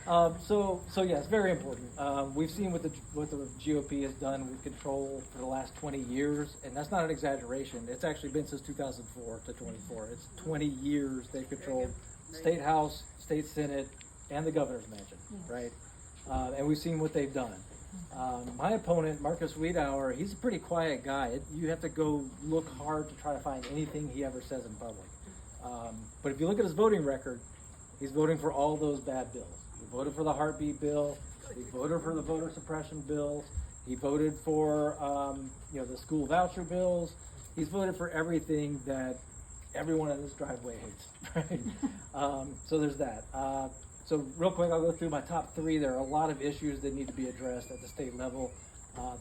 So yes, very important. We've seen what the GOP has done with control for the last 20 years, and that's not an exaggeration. It's actually been since 2004 to 24. It's 20 years they've controlled state house, state senate, and the governor's mansion, right? And we've seen what they've done. My opponent, Marcus Wiedauer, he's a pretty quiet guy. You have to go look hard to try to find anything he ever says in public. But if you look at his voting record, he's voting for all those bad bills. He voted for the heartbeat bill. He voted for the voter suppression bills. He voted for the school voucher bills. He's voted for everything that everyone in this driveway hates, right? So there's that. So real quick, I'll go through my top three. There are a lot of issues that need to be addressed at the state level.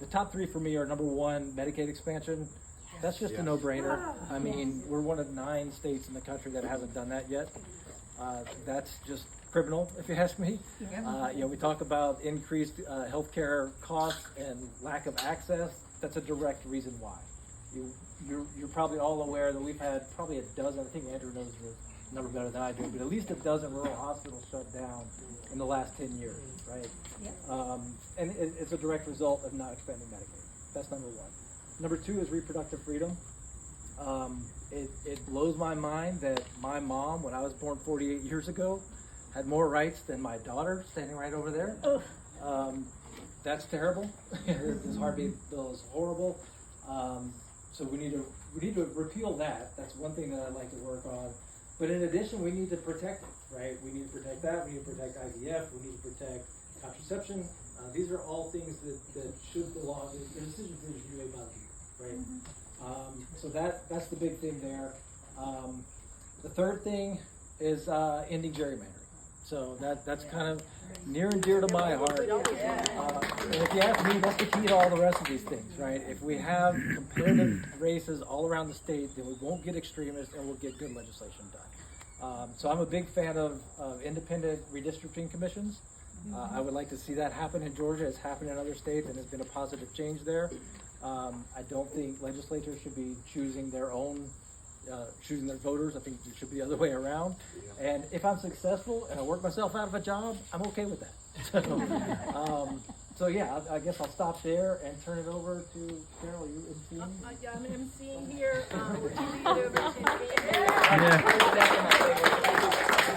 The top three for me are number one, Medicaid expansion. That's just a no-brainer. I mean, we're one of 9 states in the country that hasn't done that yet. That's just criminal, if you ask me. We talk about increased healthcare costs and lack of access. That's a direct reason why. You're probably all aware that we've had probably a dozen, I think Andrew knows the number better than I do, but at least a dozen rural hospitals shut down in the last 10 years, right? And it's a direct result of not expanding Medicaid. That's number one. Number two is reproductive freedom. It blows my mind that my mom, when I was born 48 years ago, had more rights than my daughter, standing right over there. That's terrible. This heartbeat bill is horrible. So we need to repeal that. That's one thing that I'd like to work on. But in addition, we need to protect it, right? We need to protect that. We need to protect IVF. We need to protect contraception. These are all things that should belong. The decisions that should be made by the people, right? So that's the big thing there. The third thing is ending gerrymandering. So that's kind of near and dear to my heart. And if you ask me, that's the key to all the rest of these things, right? If we have competitive races all around the state, then we won't get extremists and we'll get good legislation done. So I'm a big fan of independent redistricting commissions. I would like to see that happen in Georgia. It's happened in other states and there's been a positive change there. I don't think legislators should be choosing their voters. I think it should be the other way around. And if I'm successful and I work myself out of a job, I'm okay with that. So yeah, I guess I'll stop there and turn it over to Carol. Are you emceeing? Yeah, I'm emceeing here. We're cheerleaders over